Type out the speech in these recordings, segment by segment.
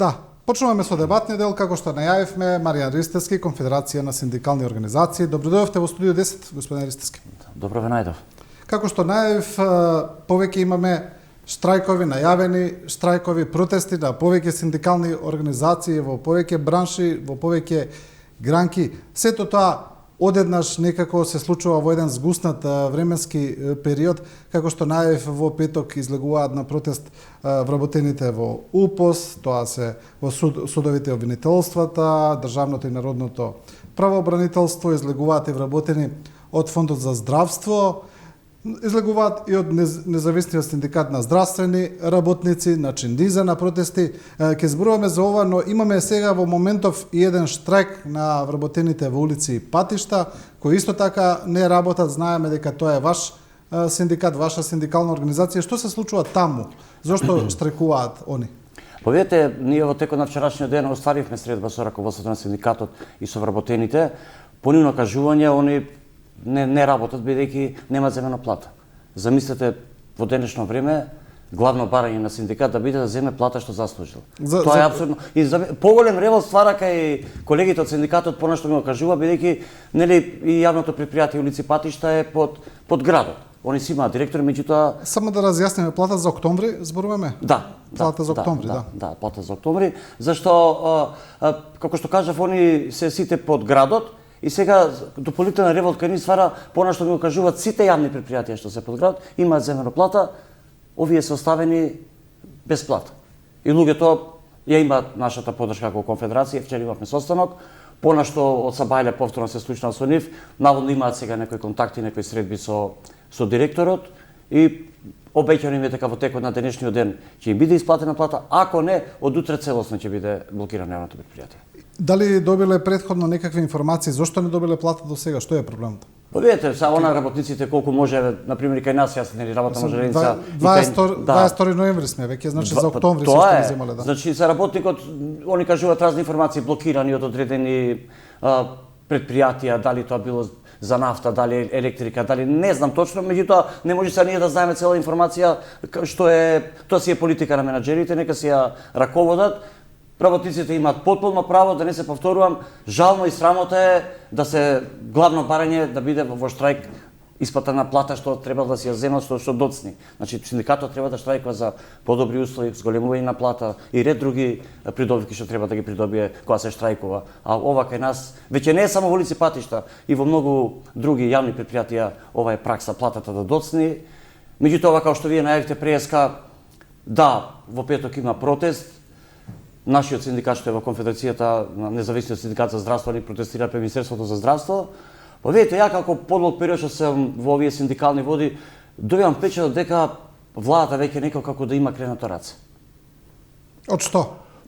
Да, почнуваме со дебатниот дел, како што најавивме, Маријан Ристевски, Конфедерација на синдикални организации. Добро дојдовте во студио 10, господин Ристевски. Добро ве најдов. Како што најавив, повеќе имаме штрајкови најавени, штрајкови протести на повеќе синдикални организации во повеќе бранши, во повеќе гранки. Сето тоа одеднаш некако се случува во еден згуснат временски период, како што најавив во петок излегуваат на протест вработените во УПОС, тоа се во судовите обвинителствата, државното и народното правообранителство, излегуваат и вработени од Фондот за здравство, излегуваат и од независниот синдикат на здравствени работници, значи низа на протести. Ќе зборуваме за ова, но имаме сега во моментов и еден штрајк на вработените во улици и патишта, кои исто така не работат. Знаеме дека тоа е ваш синдикат, ваша синдикална организација. Што се случува таму? Зошто штрекуваат они? Поведете, ние во текот на вчерашниот ден остваривме средба со раководството на синдикатот и со вработените. По нивно кажување, они не работат бидејќи нема земена плата. Замислете во денешно време главно барање на синдикат да биде да земе плата што заслужил. Тоа е апсурдно. И поголем револ ствара кај колегите од синдикатот понешто ми го кажува бидејќи нели и јавното предпријатие улици патишта е под градот. Они си имаат директори, меѓутоа само да разјасниме, плата за октомври зборуваме? Да, плата за октомври, да. Да, плата за октомври, зашто како што кажав, они се сите под градот. И сега дополнителна револт кај ни ствара понашто ми го кажуваат сите јавни предпријатија што се под град имаат земено плата, овие се оставени без плата. И луѓето ја имаат нашата поддршка како конфедерација, вчера имавме состанок, понашто од Сабајле повторно се случна со нив, наводно имаат сега некои контакти, некои средби со директорот и обеќано им е дека во текот на денешниот ден ќе им биде исплатена плата, ако не, од утре целосно ќе биде блокирано јавното предпријатие. Дали добиле претходно некакви информации зошто не добиле плата до сега? Што е проблемот? Па видете, са она работниците колку може, на пример кај нас, јас нели работам во железница. 22 ноември сме веќе, значи за октомври се што не земале, да. Значи за работникот они кажуваат разни информации блокирани од одредени предпријатија, дали тоа било за нафта, дали електрика, дали не знам точно, меѓутоа не може се ние да знаеме цела информација што е, тоа си е политика на менаџерите, нека си ја раководат. Работниците имаат потполно право, да не се повторувам, жално и срамота е да се главно барање да биде во штрајк исплата на плата што треба да се ја земат што доцни. Значи синдикатот треба да штрајкува за подобри услови, зголемување на плата и ред други придобивки што треба да ги придобие кога се штрајкува. А ова кај нас веќе не е само во улици патишта, и во многу други јавни предпријатија ова е пракса, платата да доцни. Меѓутоа, како што вие најавите преска, да, во петок има протест. Нашиот синдикат што е во Конфедерацијата на независниот синдикат за здравство ни протестира пред Министерството за здравство. Па видите, ја како подолг период што сум во овие синдикални води, добивам впечаток дека владата веќе некако како да има кренато раце. Од што?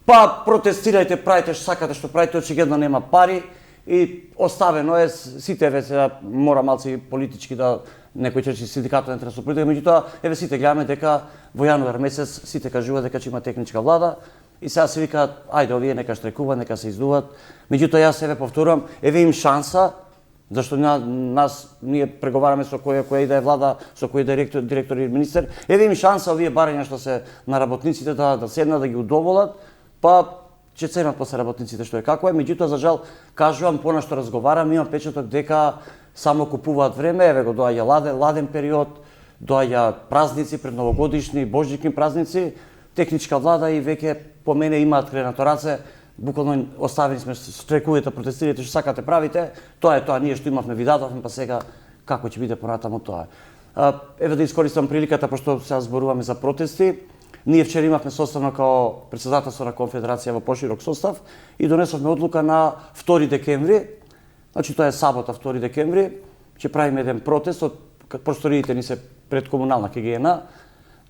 Па протестирајте, правите што сакате, што правите, очигледно нема пари и оставено е сите веќе мора малци политички да некој чечи синдикатот не треба со политика, меѓутоа еве сите гледаме дека во јануар месец сите кажуваат дека ќе има техничка влада. И сега се викаат, ајде, овие нека штрекуваат, нека се издуват. Меѓутоа, јас себе повторувам, еве им шанса, зашто ние преговараме со која и да е влада, со кој да е директор и министер, еве им шанса овие барања што се на работниците да седнат, да ги удоволат, па ќе ценат после работниците што е како е. Меѓутоа, за жал, кажувам, понашто разговарам, имам печаток дека само купуваат време, еве го доаѓа ладен период, доаѓа празници, предновогодишни, божични празници, техничка влада и веќе по мене имаат кренато раце, буквално оставени сме, штрекувате, протестирате, што сакате правите, тоа е тоа, ние што имавме ви дадовме, па сега како ќе биде понатаму тоа. Еве да искористам приликата, пошто сега зборуваме за протести. Ние вчера имавме состанок као претседателство на Конфедерација во поширок состав и донесовме одлука на 2 декември, значи тоа е сабота 2 декември, ќе правиме еден протест од просториите ни се пред комунална КГН,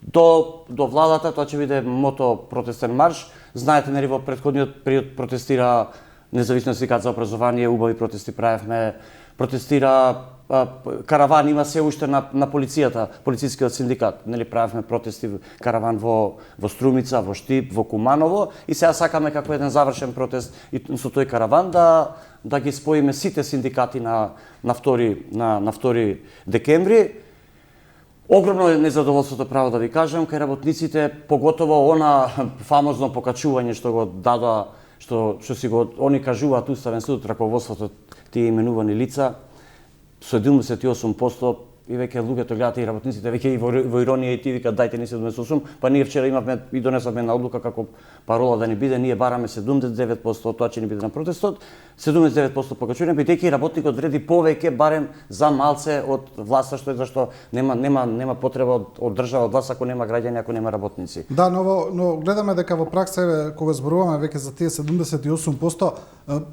до владата, тоа ќе биде мото протестен марш. Знаете, нели во претходниот период протестира Независниот синдикат за образование, убави протести правевме, протестира караван, има се уште на полицијата, полицискиот синдикат, нели правевме протести, караван во Струмица, во Штип, во Куманово и сега сакаме како еден завршен протест и со тој караван да ги споиме сите синдикати на 2 декември. Огромно е незадоволството, право да ви кажам, кај работниците, поготово она фамозно покачување што го дадоа, што си го они кажуваат Уставен суд, раководството, тие именувани лица, со 78%, и веќе луѓето гледаат и работниците, веќе и во иронија и ти викаат дајте ни 78%, па ние вчера имавме и донесовме една одлука како парола да ни биде, ние бараме 79%, тоа ќе ни биде на протестот, 79% покачување, бидејќи работникот вреди повеќе барем за малце од власта, што е зашто нема потреба од држава, од власт ако нема граѓани, ако нема работници. Да, но гледаме дека во пракса, кога зборуваме веќе за тие 78%,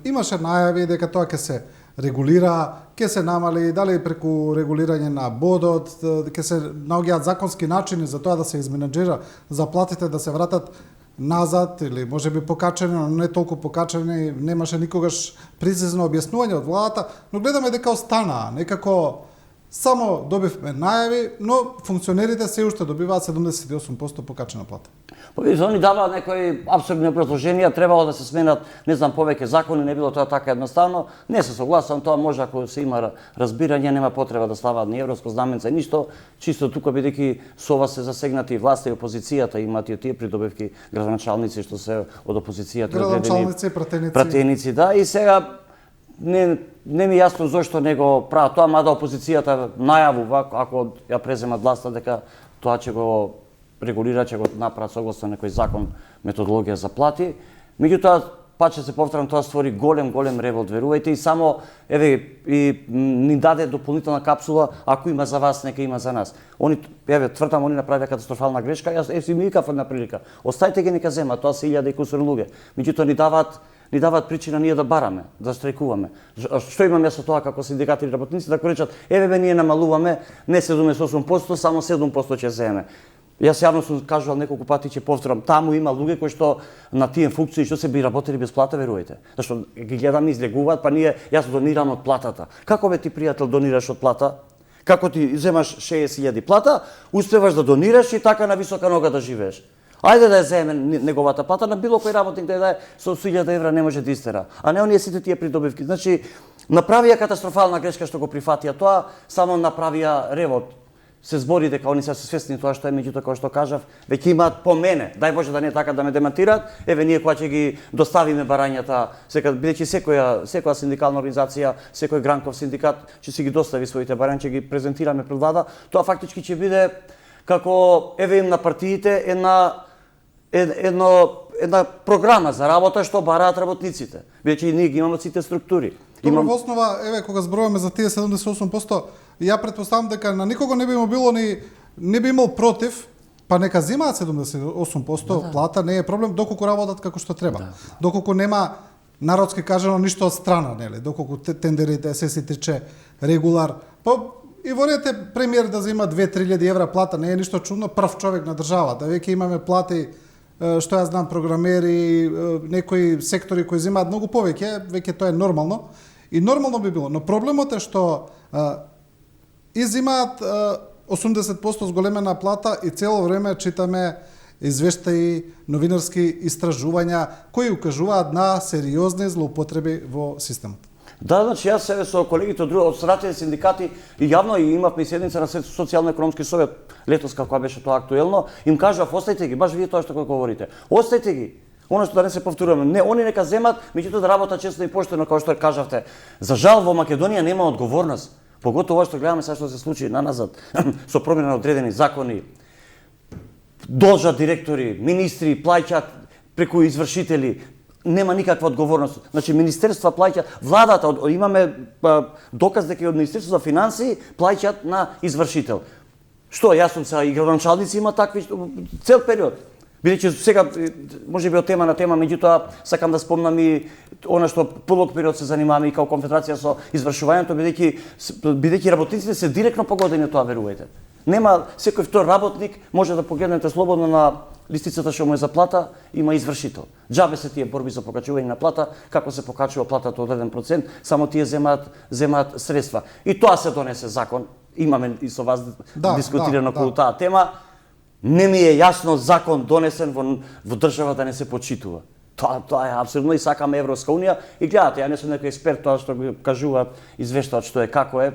имаше најави дека тоа ќе се регулира, ќе се намали, дали преку регулирање на бодот, ќе се наоѓаат законски начини за тоа да се изменеджира заплатите, да се вратат назад или можеби покачени, но не толку покачени, немаше никогаш прецизно објаснување од владата, но гледаме дека останаа некако само добивме најави, но функционерите се уште добиваат 78% покачена плата. Па видите, они даваат некои апсурдни предложенија, требало да се сменат, не знам, повеќе закони, не било тоа така едноставно. Не се согласувам, тоа може ако се има разбирање, нема потреба да ставаат ни европско знаменце, ништо, чисто тука бидејќи со ова се засегнати и власта и опозицијата, имаат и тие придобивки градоначалници што се од опозицијата, градоначалници, пратеници, да, и сега не ми е јасно зошто него прават тоа, мада опозицијата најавува, ако ја преземат власта, дека тоа ќе го регулира, ќе го направат согласно некој закон, методологија за плати. Меѓутоа, пак ќе се повторам, тоа створи голем револт, верувајте, и само, и ни даде дополнителна капсула, ако има за вас, нека има за нас. Тврдам, они направија катастрофална грешка, јас си ми викав една прилика. Оставите ги нека земат, тоа се 1000 и кусур луѓе. Меѓутоа ни даваат причина ние да бараме, да страјкуваме. Што имам јас со тоа како синдикати и работници, да речат, ние намалуваме не 78%, само 7% ќе земе. Јас јавно сум кажувал неколку пати, ќе повторам, таму има луѓе кои што на тие функции што се би работели без плата, верувајте. Зашто ги гледам излегуваат, па јас донирам од платата. Како бе ти пријател донираш од плата? Како ти земаш 60.000 плата, успеваш да донираш и така на висока нога да живееш. Ајде да ја земе неговата плата, на било кој работник да ја даде со 1000 евра не може да истера. А не оние сите тие придобивки. Значи, направија катастрофална грешка што го прифатија тоа, само направија ревот. Се збори дека они се свесни тоа што е, меѓутоа како што кажав, веќе имаат по мене, дај Боже да не така да ме демантираат, ние кога ќе ги доставиме барањата, бидејќи секоја синдикална организација, секој гранков синдикат ќе си ги достави своите барања, ќе ги презентираме пред влада, тоа фактички ќе биде како им на партиите една програма за работа што бараат работниците. Бидејќи ние ги имаме сите структури. Во основа, кога зборуваме за тие 78%, ја претпоставам дека на никого не би му било не би имал против, па нека земаат 78% плата, не е проблем доколку работат како што треба. Доколку нема народски кажано ништо од страна, нели? Доколку тендерите се тече регулар. И вориете премиер да зема 2-3 евра плата, не е ништо чудно, прв човек на државата. Веќе имаме плати, што ја знам, програмери, некои сектори кои земаат многу повеќе, веќе тоа е нормално. И нормално би било, но проблемот е што изимаат 80% зголемена плата и цело време читаме извештаи, новинарски истражувања кои укажуваат на сериозни злоупотреби во системот. Да, значи јас себе со колегите од стратени синдикати и јавно и имавме седница на социјално-економски совет летос како беше тоа актуелно, им кажав остајте ги, баш вие тоа што говорите. Остајте ги. Оно што да не се повторуваме, не, они нека земат, меѓутоа да работат честно и поштено, како што кажавте. За жал во Македонија нема одговорност. Поготово што гледаме сега што се случи наназад со промена на одредени закони. Должат директори, министри, плаќаат преку извршители, нема никаква одговорност. Значи министерства плаќаат, владата имаме доказ дека и од Министерството за финансии плаќаат на извршител. Што јас сум сега и градоначалници има такви цел период. Бидејќи сега можеби од тема на тема, меѓутоа сакам да спомнам и она што полог период се занимаваме и као конфедерација со извршувањето, бидејќи работниците се директно погодени од тоа, верувајте. Нема секој втор работник може да погледнете слободно на листицата што му е за плата, има извршител. Џабе се тие борби за покачување на плата, како се покачува платата од 1%, само тие земаат средства. И тоа се донесе закон. Имаме и со вас дискутирано околу таа тема. Не ми е јасно закон донесен во држава да не се почитува. Тоа е апсурдно и сакаме Европска унија. И гледате, ја не сум некој експерт, тоа што го кажуваат, извештаат што е како е.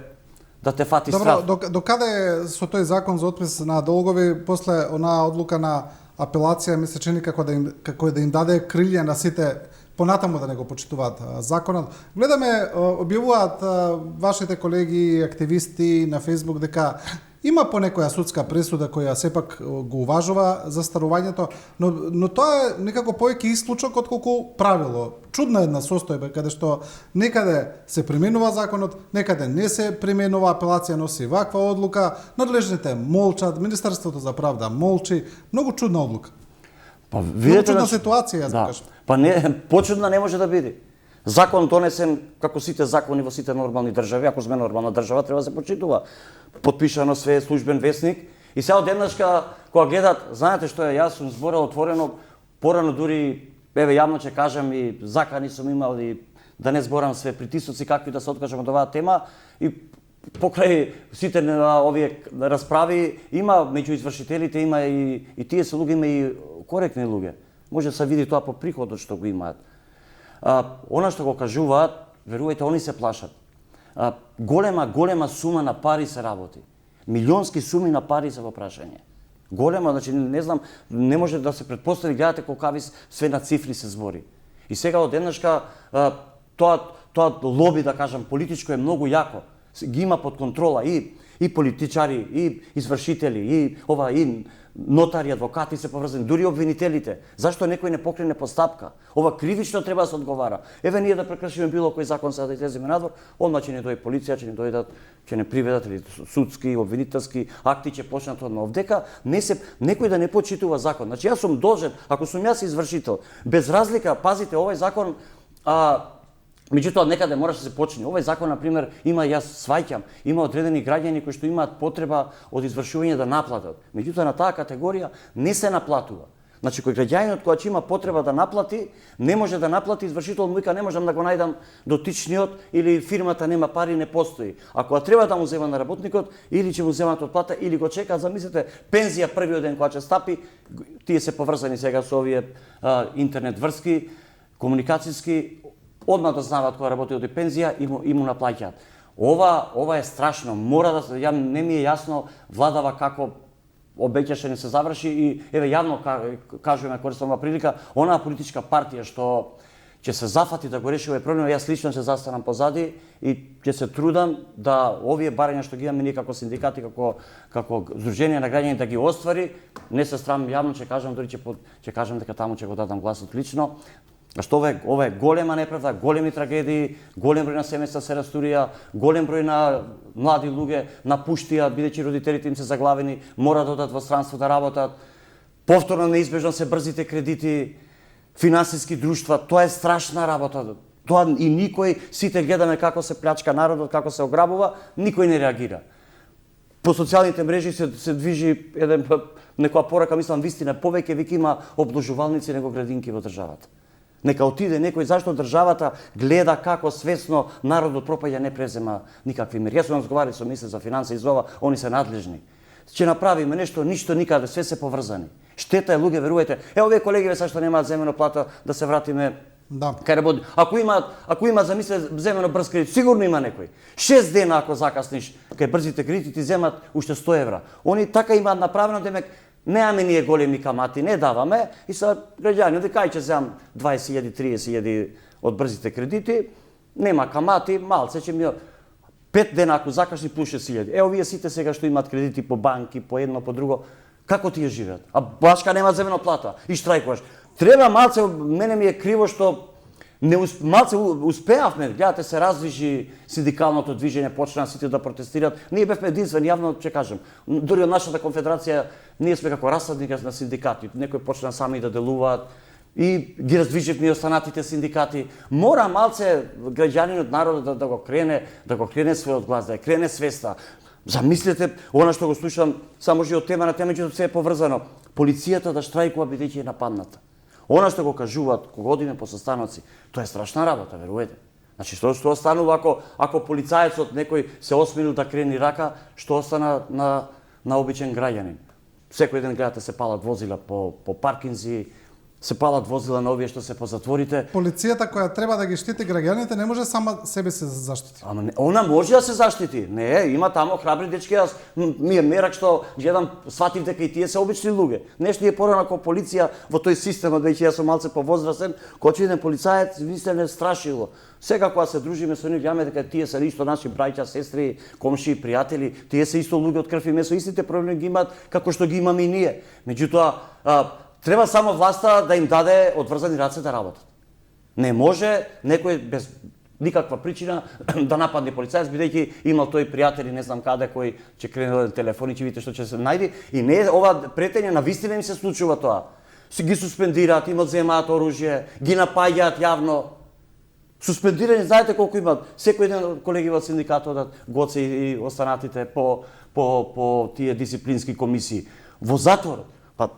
да те фати Добро, страв. до каде е со тој закон за отпис на долгови после онаа одлука на апелација ми се чини како да им даде крилје на сите понатаму да не го почитуваат законот. Гледаме, објавуваат вашите колеги активисти на Facebook дека има по некоја судска пресуда која сепак го уважува застарувањето, но тоа е некако повеќе исклучок отколку правило. Чудна една состојба каде што некаде се применува законот, некаде не се применува, апелација носи ваква одлука, надлежните молчат, Министерството за правда молчи, многу чудна одлука. Па Многу чудна ситуација, јас да. кажам. Па не, почудна не може да биде. Закон донесен како сите закони во сите нормални држави, ако сме нормална држава, треба да се почитува. Подпишано све службен весник. И сега одеднашка кога гледат, знаете што е, јас сум зборел отворено, порано дури, еве јавно ќе кажам и закани сум имал и да не зборам све притисоци какви да се откажам од оваа тема и покрај сите овие расправи има меѓу извршителите има и тие се луѓе, има и коректни луѓе. Може да се види тоа по приходот што го имаат. Она што го кажуваат, верувајте, они се плашат. Голема сума на пари се работи. Милионски суми на пари се во прашање. Голема, значи не знам, не може да се претпостави, гледате колкави све на цифри се збори. И сега одеднашка тоа лоби, да кажам, политичко е многу јако. Ги има под контрола и политичари, и извршители, и нотари, адвокати се поврзани, дури обвинителите. Зашто некој не покрене постапка? Ова кривично треба да се одговара. Еве ние да прекршиме било кој закон сега да излеземе надвор, одма ќе не дојде полиција, ќе не дојдат, ќе не приведат или судски, обвинителски акти ќе почнат одма. Овдека некој да не почитува закон. Значи јас сум должен, ако сум јас извршител, без разлика, пазите, овој закон меѓутоа некаде мораш да се почине. Овој закон, на пример, јас сваќам, има одредени граѓани кои што имаат потреба од извршување да наплатат. Меѓутоа на таа категорија не се наплатува. Значи кој граѓанинот кој има потреба да наплати, не може да наплати, извршител му вика не можам да го најдам дотичниот или фирмата нема пари, не постои. Ако треба да му зема на работникот, или ќе му земат од плата, или го чекаат, замислете, пензија првиот ден кога ќе стапи, тие се поврзани сега со овие интернет врски, комуникацијски, одма да знаат кога работи од пензија и му наплаќаат. Ова е страшно, мора да не ми е јасно владава како обеќаше не се заврши и еве јавно кажуваме, користам оваа прилика, онаа политичка партија што ќе се зафати да го реши овој проблем, јас лично ќе застанам позади и ќе се трудам да овие барања што ги имаме ние како синдикати, како здружение на граѓани да ги оствари. Не се срамам, јавно ќе кажам, дури ќе кажам дека таму ќе го дадам гласот лично. Што ова е голема неправда, големи трагедии, голем број на семејства се растурија, голем број на млади луѓе напуштија, бидејќи родителите им се заглавени, мора да одат во странство да работат. Повторно неизбежно се брзите кредити, финансиски друштва, тоа е страшна работа. Тоа и никој, сите гледаме како се плячка народот, како се ограбува, никој не реагира. По социјалните мрежи се движи некоја порака, мислам, вистина, повеќе веќе има обложувалници него градинки во државата. Нека отиде некој, зашто државата гледа како свесно народот пропаѓа, не презема никакви мери. Јас сум разговарал со министер за финансии за ова, они се надлежни. Ќе направиме нешто, ништо никаде, све се поврзани. Штета е, луѓе, верувајте. Овие колеги сашто немаат земено плата, да се вратиме кај работи. Ако има замисле земено брз кредит, сигурно има некој. 6 дена ако закасниш кај брзите кредити ти земат уште 100 евра. Они така имаат направено, демек неаме ние големи камати, не даваме и са граѓани, кај ќе земам 20.000, 30.000 од брзите кредити, нема камати, малце ќе ми 5 дена ако закашни плюс 6.000. Овие сите сега што имаат кредити по банки, по едно, по друго, како тие живеат? А башка нема земено плата и штрајкуваш. Треба малце, мене ми е криво што малце успеавме, гледате се раздвижи синдикалното движење, почнаа сите да протестираат. Ние бевме единствени, јавно ќе кажам. Дури од нашата конфедерација, ние сме како расадника на синдикати. Некои почнаа сами да делуваат и ги раздвиживме и останатите синдикати. Мора малце граѓанинот, народот да го крене својот глас, да ја крене свеста. Замислете, она што го слушам, само може од тема на тема, меѓутоа се е поврзано. Полицијата да штрајкува бидејќи е нападната. Она што го кажуваат кога одиме по состаноци, тоа е страшна работа, верувајте. Значи што останува ако полицаецот некој се осмелил да крени рака, што остана на обичен граѓанин. Секој ден гледате се палат возила по паркинзи, се палат возила на овие што се по затворите. Полицијата која треба да ги штити граѓаните не може сама себе се заштити. Ама не, она може да се заштити. Не, има таму храбри дечки, јас ми е мерак што гледам, сватив дека и тие се обични луѓе. Нешто е порано како полиција во тој системот, веќе јас сум малце повозрасен, кога еден полицаец вистина страшило. Сега кога се дружиме со нив, гледаме дека тие се исто наши браќа, сестри, комши, пријатели, тие се исто луѓе од крв и месо, истите проблеми ги имаат како што ги имаме и ние. Меѓутоа, треба само власта да им даде одврзани раце да работат. Не може некој без никаква причина да нападне полицаец, бидејќи имал тој пријатели не знам каде кој ќе крене телефон и ќе видите што ќе се најди. И не ова претење на вистина им се случува тоа. Ги суспендираат, им одземаат оружје, ги напаѓаат јавно. Суспендирани, знаете колку имаат? Секој ден колеги во синдикатот, Гоце и останатите по тие дисциплински комисии. Во затвор. Па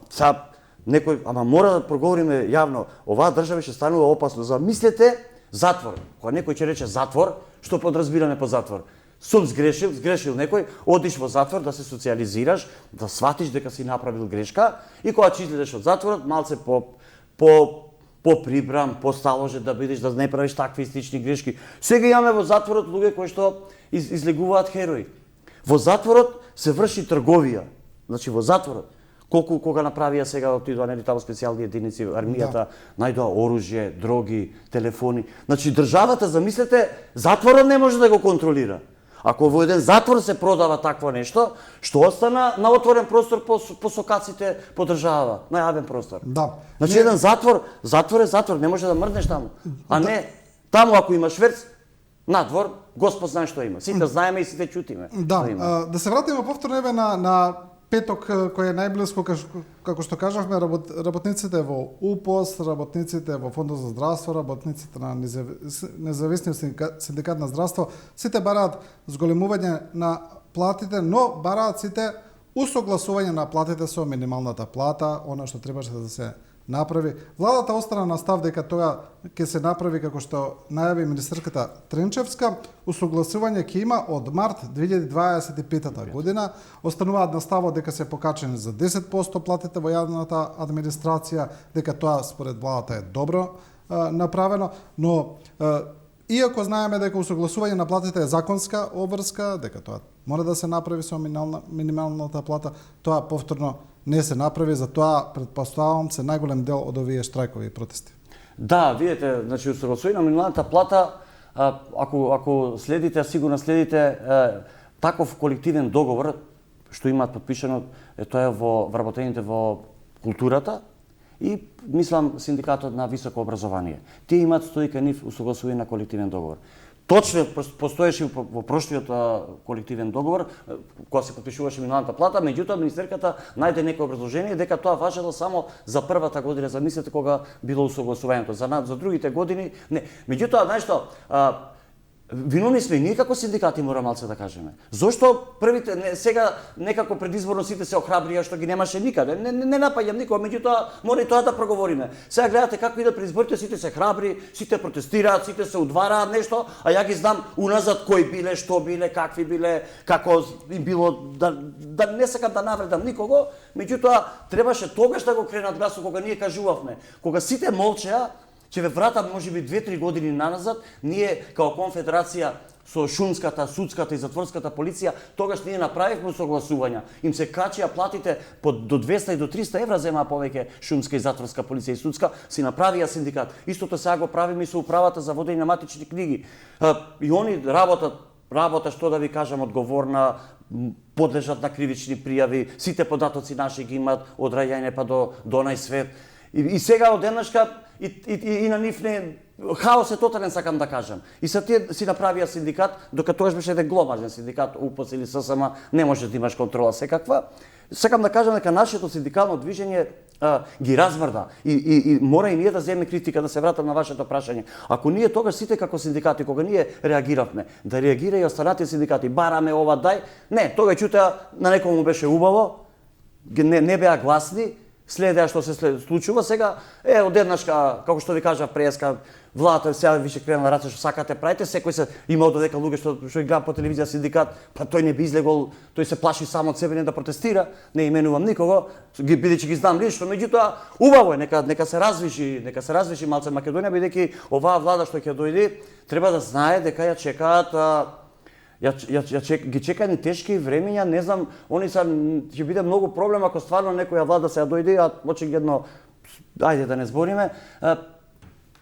некој, ама мора да проговориме јавно, оваа држава ќе станува опасно. Замислете затвор. Кога некој ќе рече затвор, што подразбираме по затвор? Сум сгрешил некој, одиш во затвор да се социализираш, да сватиш дека си направил грешка и кога ќе излезеш од затворот, малце поприбран, посталожен да бидеш, да не правиш такви истични грешки. Сега имаме во затворот луѓе кои што излегуваат херои. Во затворот се врши трговија. Значи во затворот колку кога направија сега отидоа нели таму специјални единици, армијата, најдоа оружје, дроги, телефони. Значи државата, замислете, затворот не може да го контролира. Ако во еден затвор се продава такво нешто, што остана на отворен простор по сокаците по држава, на јавен простор. Да. Значи еден затвор е затвор, не може да мрднеш таму. А не, таму ако има шверц, надвор, Господ знае што има. Сите знаеме и сите чутиме. Да, да се вратиме повторно еве на петок кој е најблиско, како што кажавме, работниците во УПОС, работниците во Фондот за здравство, работниците на независниот синдикат на здравство, сите бараат зголемување на платите, но бараат сите усогласување на платите со минималната плата, она што требаше да се направи. Владата остана на став дека тоа ќе се направи како што најави министерката Тренчевска. Усогласување ќе има од март 2025 година. Остануваат на ставот дека се покачени за 10% платите во јавната администрација, дека тоа според владата е добро направено, но иако знаеме дека усогласување на платите е законска обврска, дека тоа мора да се направи со минималната плата, тоа повторно не се направи, затоа претпоставувам се најголем дел од овие штрајкови протести. Да, видите, значи усогласување на минималната плата, ако следите, сигурно следите таков колективен договор што имаат подпишано, тоа е во вработените во културата и мислам синдикатот на високо образование. Тие имаат стои кај нив усогласување на колективен договор. Точно постоеше во прошлиот колективен договор, кога се подпишуваше минималната плата, меѓутоа министерката најде некој образложение дека тоа важело само за првата година, замислете кога било усогласувањето, за другите години не. Меѓутоа, знаеш што, виновни сме и ние како синдикати, мора малце да кажеме. Зошто првите сега некако предизборно сите се охрабрија што ги немаше никаде. Не напаѓам никога, меѓутоа мора и тоа да проговориме. Сега гледате како идат предизборите, сите се храбри, сите протестираат, сите се удвараат нешто, а ја ги знам уназад кои биле, што биле, какви биле, како им било да не сакам да навредам никого, меѓутоа требаше тогаш да го кренат гласот кога ние кажувавме, кога сите молчеа. Ќе ве вратам можеби 2-3 години наназад, ние као конфедерација со шумската, судската и затворската полиција, тогаш ние направивме согласувања. Им се качија платите до 200 и до 300 евра земаа повеќе шумска и затворска полиција и судска, си направија синдикат. Истото сега го правиме и со управата за водење на матични книги. И они работа што да ви кажам одговорна, подлежат на кривични пријави, сите податоци наши ги имаат од раѓање па до онај свет. И сега од еднашка и на нив не хаос е тотален, сакам да кажам. И са тие си направија синдикат, докато тогаш беше еден глобален синдикат, УПС или ССМ, не можеш да имаш контрола секаква. Сакам да кажам дека нашето синдикално движење ги размрда и мора и ние да земеме критика, да се вратам на вашето прашање. Ако ние тогаш сите како синдикати, кога ние реагиравме, да реагира и останатите синдикати, бараме ова дај, не, тога чута на некому беше убаво, не беа гласни, следеа што се случува, сега од еднашка, како што ви кажав преска, владата сега више крена раце што сакате правите, секој се има додека луѓе што ги гледа по телевизија синдикат, па тој не би излегол, тој се плаши само од себе не да протестира, не именувам никого, бидејќи ги знам лично, меѓутоа убаво е нека се развиши малце Македонија, бидејќи оваа влада што ќе дојде треба да знае дека ја чекаат ги чекаат ни тешки времења, не знам, они ќе биде многу проблем ако стварно некоја влада се дојде, а очигледно ајде да не збориме,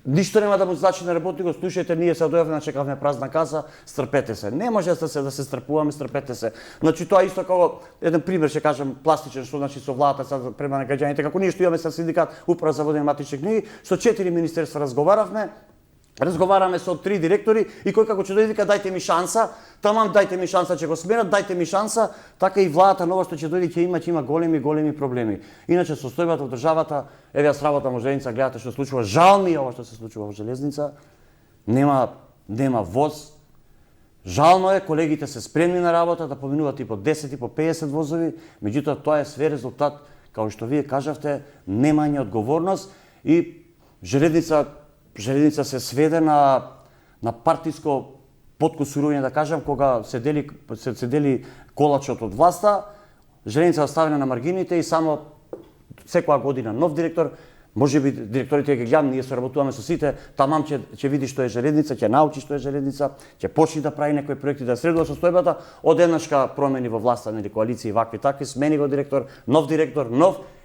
ништо нема да му значи на работникот, слушајте, ние се дојавме, чекавме празна каса, стрпете се. Не може да се стрпуваме, стрпете се. Значи тоа исто како еден пример ќе кажам пластичен, што значи со владата сега према на граѓаните, како ние што имаме со синдикат Управа за водење матични книги, со 4 министерства разговараме со 3 директори и кој како ќе дојде вика дајте ми шанса, тамам дајте ми шанса ќе го сменат, дајте ми шанса, така и владата нова што ќе дојде ќе има големи проблеми. Иначе состојбата во државата, еве јас работам во железница, гледате што се случува, жал ми е ова што се случува во железница. Нема воз. Жално е, колегите се спремни на работа да поминуваат и по 10 и по 50 возови, меѓутоа тоа е све резултат, како што вие кажавте, немање одговорност и железница се сведе на партиско подкусурување, да кажам, кога се дели колачот од власта, железница оставена на маргините и само секоја година нов директор, можеби директорите ги гледам, ние соработуваме со сите, тамам ќе види што е железница, ќе научи што е железница, ќе почне да прави некои проекти, да средува состојбата, одеднашка промени во власта, нели коалиции вакви такви, смени го директор, нов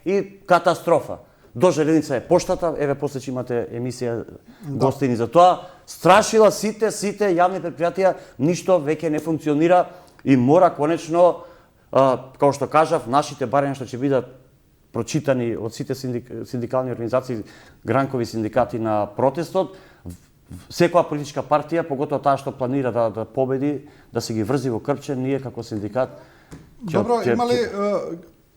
и катастрофа. До железница е поштата, еве после ќе имате емисија гостини за тоа. Страшила сите јавни претпријатија, ништо веќе не функционира и мора конечно, како што кажав, нашите барања што ќе бидат прочитани од сите синдикални организации, гранкови синдикати на протестот, секоја политичка партија, поготоа таа што планира да победи, да се ги врзи во крпче, ние како синдикат. Добро, има ли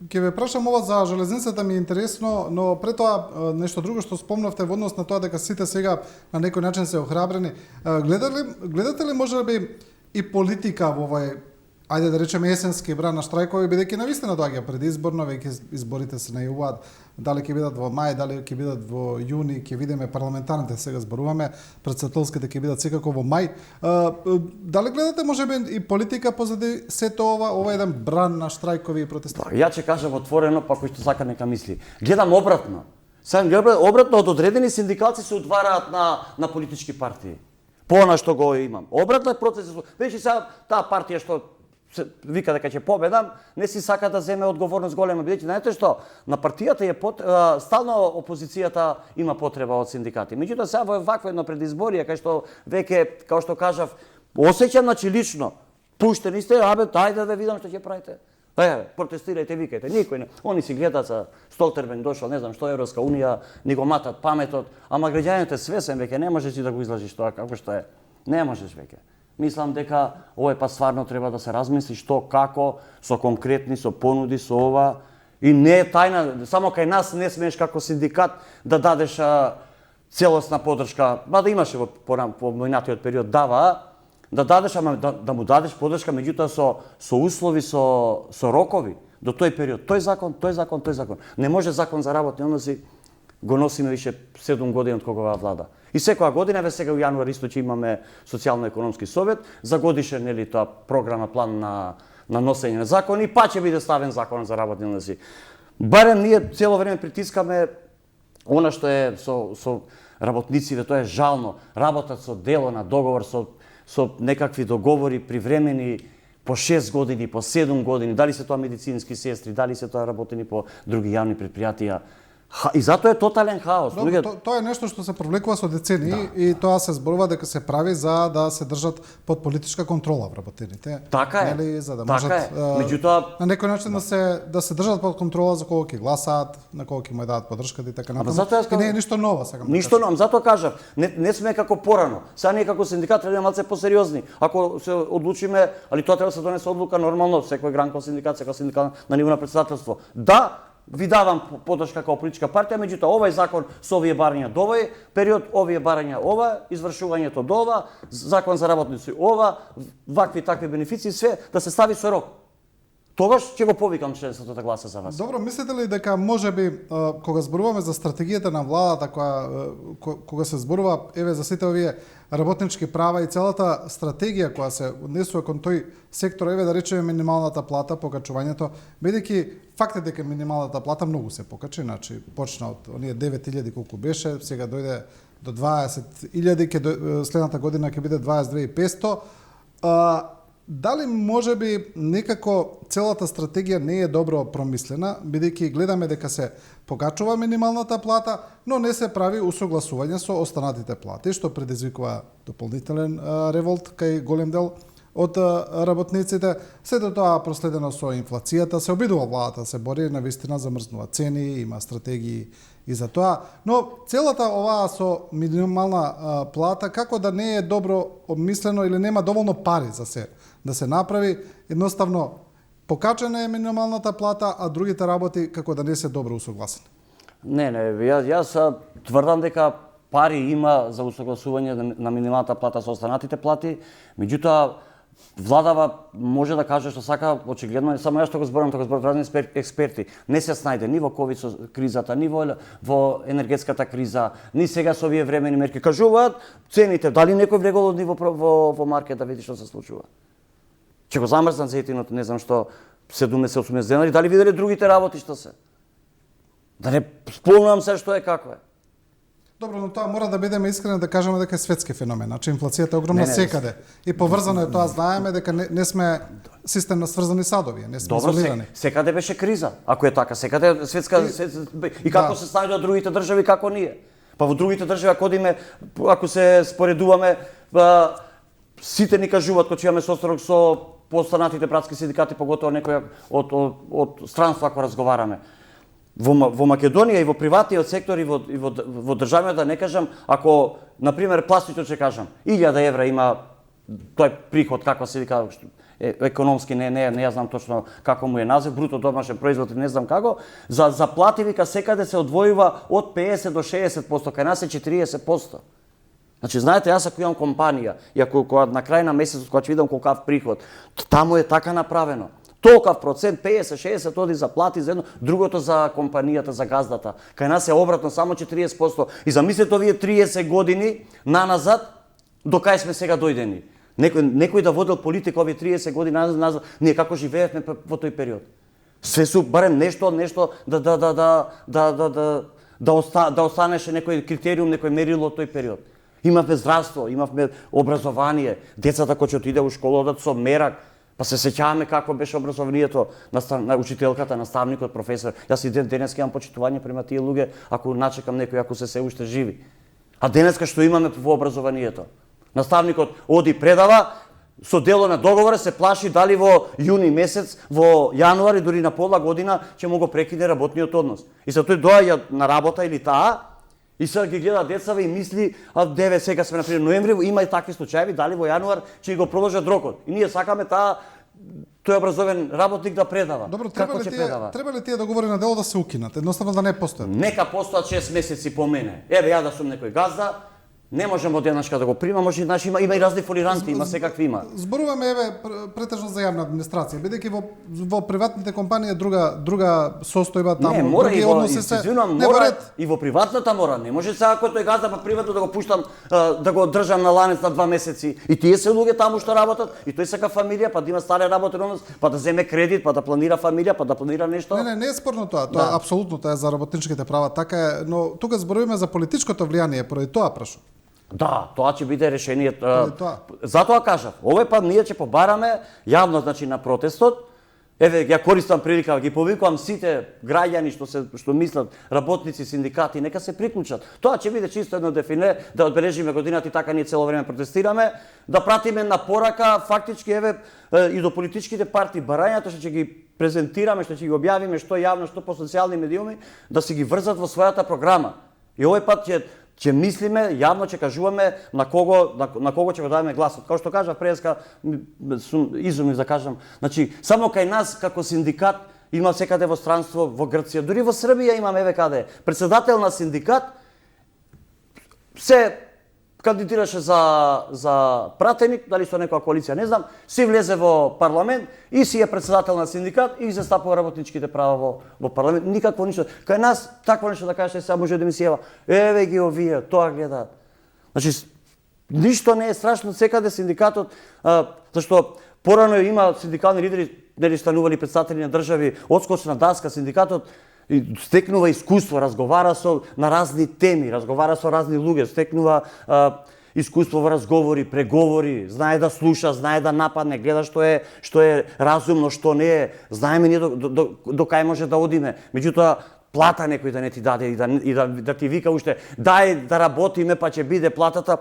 ќе ве прашам ова за железницата, ми е интересно, но пред тоа нешто друго што спомнавте во однос на тоа дека сите сега на некој начин се охрабрени. Гледате ли можеби и политика во овој, ајде да речеме, есенски бран на штрајкови, бидејќи навистина доаѓа предизборно, веќе изборите се најавуваат, дали ќе бидат во мај, дали ќе бидат во јуни, ќе видиме парламентарните, сега зборуваме, претседателските ќе бидат секако во мај. Дали гледате можеби и политика позади сето ова еден бран на штрајкови и протести? Ја ќе кажам отворено, па кој што сака нека мисли. Гледам обратно. Обратно од одредени синдикалци се удвараат на политички партии. По она што го имам. Обратно е процес. Веќе сега таа партија што вика дека ќе победам, не си сака да земе одговорност голема, бидејќи знаете што, на партијата стално опозицијата има потреба од синдикати. Меѓутоа сега во вакво едно предизборие кај што веќе, како што кажав, осеќам лично, пуштени сте, ајде да видам што ќе правите. Протестирајте, викајте, никој не. Они си гледаат за Столтербенг дошол, не знам што Европска унија, ни го матат паметот, ама граѓаните свесен веќе не можеш да го излажиш тоа како што е. Не можеш веќе. Мислам дека овој па стварно треба да се размисли што, како, со конкретни, со понуди, со ова. И не е тајна, само кај нас не смееш како синдикат да дадеш целосна подршка, да имаше во поминатиот период да дадеш, ама да му дадеш подршка, меѓутоа со услови, со рокови, до тој период. Тој закон. Не може закон за работни односи, го носиме више 7 години од кога оваа влада. И секоја година, еве сега во јануар исто ќе имаме социјално-економски совет, за годишен тоа програма, план на носење на закони, па ќе биде ставен закон за работни односи. Барем ние цело време притискаме она што е со работниците, тоа е жално. Работат со дело на договор, со некакви договори привремени по 6 години, по 7 години, дали се тоа медицински сестри, дали се тоа работени по други јавни предпријатија. И затоа е тотален хаос. Тоа е нешто што се провлекува со децении и тоа се зборува дека се прави за да се држат под политичка контрола вработените. Така е. Нели, за да можат меѓутоа на некој начин да се држат под контрола за кого ќе гласаат, на кого ќе му дадат поддршката и така натаму. И не е ништо ново сега. Ништо ново, затоа кажав, не сме како порано. Сега ние како синдикат треба малце посериозни. Ако се одлучиме, али тоа треба да се донесе одлука нормално, секој гранков синдикат, секој синдикат на ниво на претседателство. Да, ви давам поддршка како политичка партија, меѓутоа овој закон со овие барања до овој период, овие барања ова, извршувањето до ова, закон за работници ова, вакви такви бенефиции, све да се стави со рок. тогаш ќе го повикам членството да гласа за вас. Добро, мислите ли дека можеби кога зборуваме за стратегијата на владата кога се зборува еве за сите овие работнички права и целата стратегија која се однесува кон тој сектор, еве да речеме минималната плата, покачувањето, бидејќи факт е дека минималната плата многу се покачи, значи почна од оние 9.000 колку беше, сега дојде до 20.000, следната година ќе биде 22.500. Дали можеби некако целата стратегија не е добро промислена, бидејќи гледаме дека се покачува минималната плата, но не се прави усогласување со останатите плати, што предизвикува дополнителен револт кај голем дел од работниците. Сето тоа проследено со инфлацијата, се обидува владата да се бори, навистина замрзнува цени, има стратегии и за тоа, но целата оваа со минимална плата како да не е добро обмислено или нема доволно пари за се да се направи, едноставно покачена е минималната плата, а другите работи како да не се добро усогласени. Не, јас тврдам дека пари има за усогласување на минималната плата со останатите плати, меѓутоа владава може да каже што сака, очигледно не само јас што го зборам, тоа го зборат разни експерти. Не се снајде ни во ковид со кризата, ни во енергетската криза, ни сега со овие времени мерки. Кажуваат цените, дали некој влегол од ниво во маркет да види што се случува. Ќе го замрзнат зејтинот, не знам што, 70-80 денари, дали виделе другите работи што се? Да не спомнам се што е како е. Добро, но тоа мора да бидеме искрени да кажеме дека е светски феномен. Значи инфлацијата е огромна секаде. И поврзано е тоа, знаеме дека не сме систем на сврзани садови, не сме изолирани. Секаде беше криза. Ако е така, секаде светска и како се наоѓаат другите држави како ние. Па во другите држави ако се споредуваме, сите ни кажуваат кога имаме состорок со останатите братски синдикати, поготово некој од странство ако разговараме. Во Македонија и во приватниот сектор и во државниот, да не кажам, ако, например, пластичот ќе кажам, 1000 евра има тој приход, како се вика, економски, не ја знам точно како му е назив, бруто домашен производ, не знам како, за плати вика секаде се одвојува од 50 до 60%, кај нас е 40%. Значи, знаете, јас ако имам компанија и ако на крај на месецот, кога ќе видам колкав приход, таму е така направено. Толкав процент, 50-60 оди за плати за едно, другото за компанијата, за газдата. Кај нас е обратно, само 40%. И замислете овие 30 години наназад, до кај сме сега дојдени. Некој да водел политика овие 30 години назад, ние како живеевме во тој период. Се су барем нешто да останеше некој критериум, некој мерило од тој период. Имавме здравство, имавме образование, децата кои ќе отиде во школа одат со мерак. Па се сеќаваме како беше образованието на учителката, наставникот, професор. Јас и денеска имам почитување према тие луѓе, ако начекам некој, ако се уште живи. А денеска што имаме во образованието? Наставникот оди предава, со дело на договора се плаши дали во јуни месец, во јануари, дури на пола година ќе му го прекине работниот однос. И се тој доаѓа на работа или таа, и сега ги гледа децава и мисли, деве сега сме на пример ноември, има и такви случаи, дали во јануар ќе го продолжат рокот. И ние сакаме тој образовен работник да предава. Добро, треба ли тие договори на дело да се укинат, едноставно да не постојат? Нека постојат 6 месеци по мене. Еве ја да сум некој газда, не можам од денашка да го примам, може има и разни фолиранти, има секакви има. Зборуваме еве претежно за јавна администрација, бидејќи во приватните компании друга состојба таму, други односи се. И во приватната мора, не може сега кој тој газда па приватно да го пуштам да го држам на ланец на 2 месеци. И тие се луѓе таму што работат, и тој сака фамилија, па да има стара работен однос, па да земе кредит, па да планира фамилија, па да планира нешто. Не е спорно тоа. Тоа апсолутно тоа е за работничките права, така е, но тука зборуваме за политичкото влијание, поради тоа прашувам. Да, тоа ќе биде решението. Затоа кажав, овој пат ние ќе побараме јавно, значи на протестот. Еве ја користам прилика, ги повикувам сите граѓани што мислат, работници, синдикати, нека се приклучат. Тоа ќе биде чисто едно дефине да одбележиме годината и така ние цело време протестираме, да пратиме на порака фактички еве и до политичките партии барањата што ќе ги презентираме, што ќе ги објавиме што јавно, што по социјални медиуми, да се ги врзат во својата програма. И овој пат ќе мислиме, јавно ќе кажуваме на кого ќе го дадеме гласот. Како што кажав преска, изумив да кажам, значи само кај нас како синдикат има секаде во странство, во Грција, дури во Србија имаме еве каде председател на синдикат се кандидираше за пратеник, дали со некоја коалиција, не знам, си влезе во парламент и си е председател на синдикат и застапува работничките права во парламент. Никакво ништо. Кај нас такво нешто да кажеш, сега може да ми се јава. Еве ги овие, тоа гледаат. Значи ништо не е страшно, секаде синдикатот, зашто порано има синдикални лидери, нели станували председатели на држави, одскочна даска, синдикатот и стекнува искуство, разговара на разни теми, разговара со разни луѓе, стекнува искуство во разговори, преговори, знае да слуша, знае да нападне, гледа што е разумно, што не е, знаеме ние до кај може да одиме. Меѓутоа плата некој да не ти даде и да ти вика уште дај да работиме па ќе биде платата,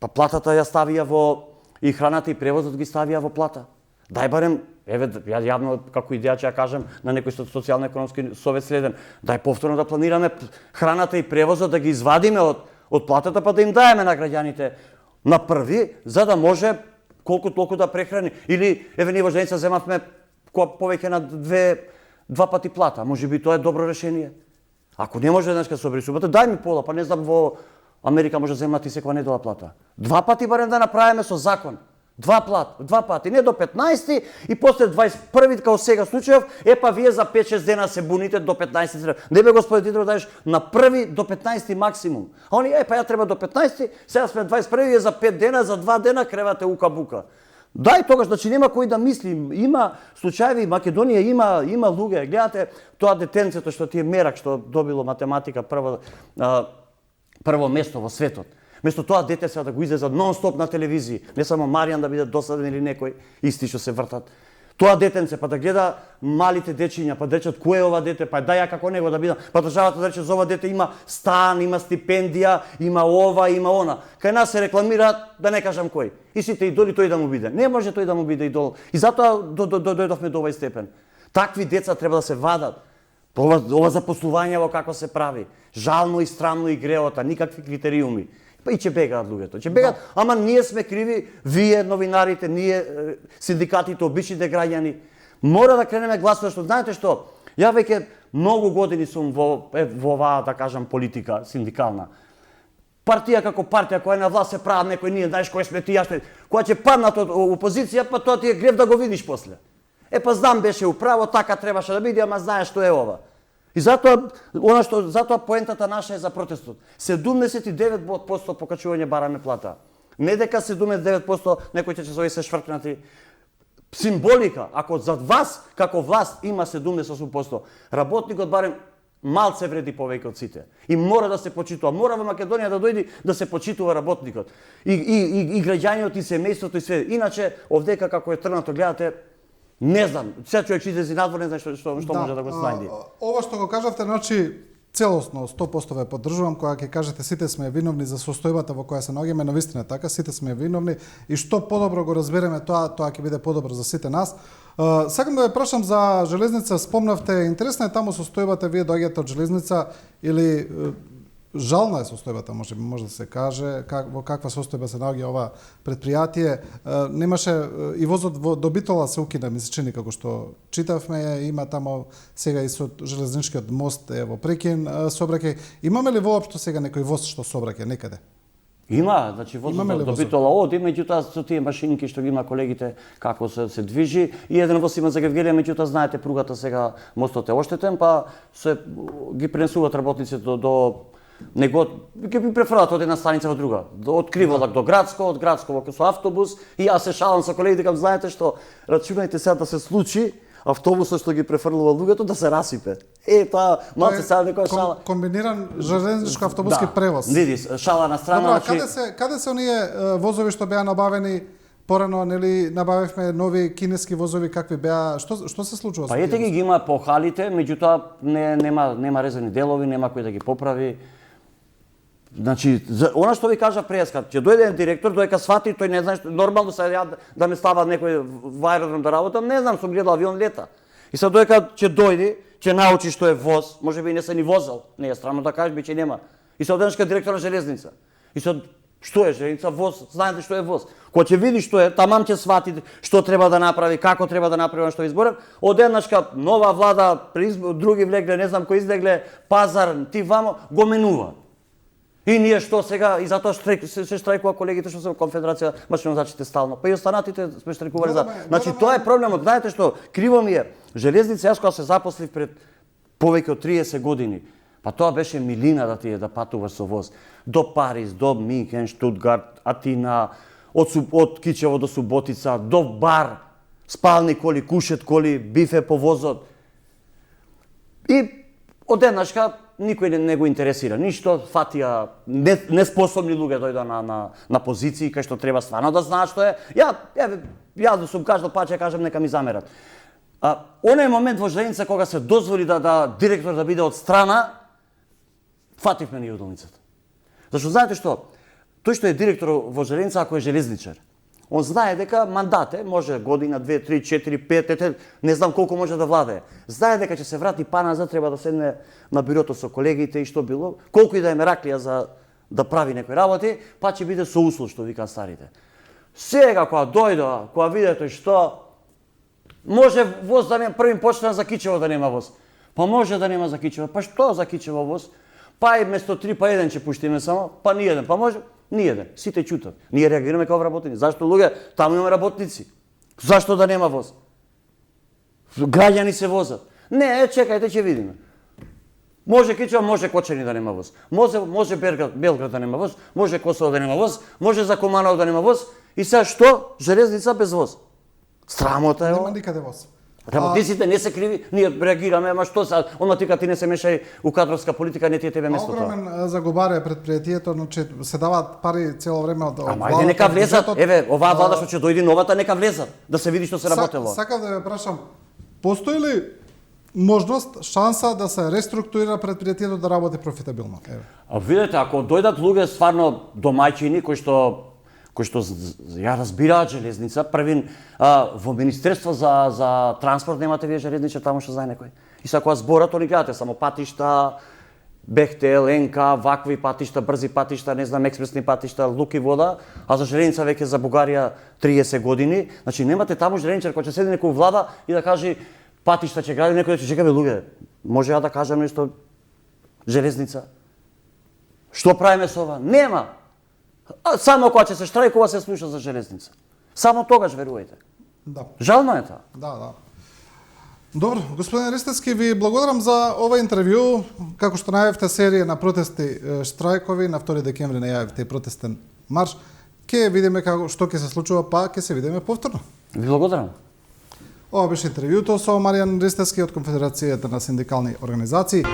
па платата ја ставија во и храната и превозот ги ставија во плата. Дај барем, еве, ја јавно како идеја ќе ја кажам на некој социјално-економски совет следен, дај повторно да планираме храната и превозот да ги извадиме од платата па да им даеме на граѓаните на први, за да може колку толку да прехрани. Или, еве, ние во Женица земавме повеќе на два пати плата. Може би тоа е добро решение. Ако не може денеска со обрисувате, дај ми пола, па не знам во Америка може да земат и секоја недела плата. 2 пати барем да направиме со закон. 2 пати, не до 15 и после 21 као сега случајов, па вие за 5-6 дена се буните до 15 дена. Не бе господи Дидро даеш на 1 до 15 максимум. А они па ја треба до 15, сега сме 21 за 5 дена, за 2 дена кревате ука-бука. Дај тогаш, значи нема кој да мисли, има случаеви, Македонија има луѓе, гледате тоа детенцето што ти е мерак што добило математика прво место во светот. Место тоа дете сега да го излезат нон-стоп на телевизија, не само Маријан да биде досаден или некој, исти што се вртат. Тоа детенце па да гледа малите дечиња, па да речат кој е ова дете, па дај ја како него да бидам, па државата да рече за ова дете има стан, има стипендија, има ова, има она. Кај нас се рекламира да не кажам кој. И сите идоли тој да му биде. Не може тој да му биде идол. И затоа дојдовме до овој степен. Такви деца треба да се вадат. Ова запослување во како се прави. Жално и странно и греота, никакви критериуми. Па и ќе бегаат луѓето. Ќе бегаат, ама ние сме криви, вие новинарите, ние синдикатите, обичните граѓани. Мора да кренеме гласно, што знаете што? Ја веќе многу години сум во оваа, да кажам, политика синдикална. Партија како партија која е на власт се прават некој ние, знаеш кој сме тие, кога ќе паднат од опозиција, па тоа ти е грев да го видиш после. Па знам беше управо, така требаше да биде, ама знаеш што е ова. И затоа поентата наша е за протестот. 79% покачување бараме плата. Не дека 79% некои ќе се швркнати. Символика, ако за вас како власт има 78%, работникот барем малце вреди повеќе од сите. И мора да се почитува. Мора во Македонија да дојде да се почитува работникот. И граѓаниот и семејството и све. Иначе овдека како е тргнато гледате, не знам, се човек ќе излезе надвор, не знам што може да го снајди. Ова што го кажавте, значи целосно 100% ве поддржувам кога ќе кажете сите сме виновни за состојбата во која се наоѓаме, навистина така, сите сме виновни и што подобро го разбереме тоа ќе биде подобро за сите нас. Сакам да ве прашам за железница, спомнавте, интересна е таму состојбата, вие доаѓате од железница или жална е состојбата, може да се каже, во каква состојба се наоѓа ова предпријатие. Немаше и возот до Битола се укина, ми се чини како што читавме, има тамо сега и со железничкиот мост е во прекин сообраќај. Имаме ли воопшто сега некој воз што сообраќај некаде? Има, значи возот до Битола оди, меѓутоа со тие машинки што ги има колегите како се движи и еден воз има за Гевгелија, меѓутоа знаете пругата сега мостот е оштетен, па се ги пренесуваат работниците до него ќе би префрлат од една станица во друга, од Криволак до Градско, од Градско со автобус и јас се шалам со колегите, кам знаете што, рачунајте сега да се случи автобусот што ги префрлува луѓето да се расипе. Тоа малце сега некоја шала. Комбиниран железничко автобуски превоз. Види, шала на страна. Добро, каде се оние возови што беа набавени порано, нели набавивме нови кинески возови, какви беа, што се случува со тие? Па ете ги има по халите, меѓутоа нема резервни делови, нема кој да ги поправи. Значи, она што ви кажа преска, ќе дојде директор, доека свати, тој не знае што, нормално се да ме става некој во аеродром да работам, не знам, сум гледал авион лета. И сега доека ќе дојде, ќе научи што е воз, можеби не се ни возел, не е странно да кажеш, биќе нема. И сега денешка директор на железница. И сега што е железница, воз, знаете што е воз. Кога ќе види што е, тамам ќе свати што треба да направи, како треба да направи, што изборен, одеднашка нова влада, други влегле, не знам кој излегле, пазар, ти вамо, го менува. И ние што сега, и затоа се штрајкува колегите што се во Конфедерација машинозачите стално. Па и останатите сме штрајкували за. Значи тоа е проблемот. Знаете што, криво ми е. Железница, јас кога се запослив пред повеќе од 30 години, па тоа беше милина да ти е да патуваш со воз. До Париз, до Минхен, Штутгарт, Атина, од Кичево до Суботица, до бар, спални коли, кушет коли, бифе по возот. И одеднашка никој не го интересира ништо, фатија неспособни луѓе дојда на позиции кај што треба стварно да знаат што е. Ја да сум кажал, па ќе кажам нека ми замерат. Оној момент во железница кога се дозволи да директор да биде од страна, фативме ни удолницата. Зашто знаете што? Тој што е директор во железница, ако е железничар, он знае дека мандат е, може година, 2, 3, 4, 5, не знам колку може да владее. Знае дека ќе се врати па назад, треба да седне на бюрото со колегите и што било, колку и да е мераклија за да прави некои работи, па ќе биде со услов, што викан старите. Сега кога дојдоа, кога видите што може воз да нема, првим почна за Кичево да нема воз. Па може да нема за Кичево, па што за Кичево воз? Па и место 3, па 1 ќе пуштиме само, па ни еден, па може, ни еден. Сите чутат. Ние реагираме како вработени. Зашто луѓе, таму имаме работници. Зашто да нема воз? Граѓани се возат. Не, чекајте, ќе видиме. Може Кичево, може Кочани да нема воз. Може Белград да нема воз, може Косово да нема воз, може за Куманово да нема воз. И сега што? Железница без воз. Срамота е ова. Нема никаде воз. Работниците не се криви, ние реагираме, ама што се, одма ти не се мешај у кадровска политика, не ти е тебе место тоа. Огромен заговар е предпријатието, значи се даваат пари цело време од Ама ајде нека влезат, еве, оваа влада што ќе дојде новата, нека влезат, да се види што се работело. Сакав да ве прашам, постои ли можност, шанса да се реструктурира предпријатието да работи профитабилно? Еве. Видете, ако дојдат луѓе стварно домаќини кои што ја разбираат железница, првин во Министерство за транспорт немате вие железничар, таму што знае некој. И сега кога зборат, они гледате само патишта, Бехтел, НК, вакви патишта, брзи патишта, не знам, експресни патишта, лук и вода, а за железница веќе за Бугарија 30 години. Значи немате таму железничар кој ќе седи некој влада и да каже патишта ќе гради, некој ќе чекаме луѓе. Може ја да кажам нешто железница? Што правиме со ова? Нема. Само кога ќе се штрајкува се слуша за железница. Само тогаш верувајте. Да. Жално е тоа. Да. Добро, господин Ристевски, ви благодарам за ова интервју. Како што најавивте серија на протести, штрајкови, на 2 декември најавивте и протестен марш. Ке видиме што ќе се случува, па ќе се видиме повторно. Ви благодарам. Ова беше интервјуто со Маријан Ристевски од Конфедерацијата на синдикални организации.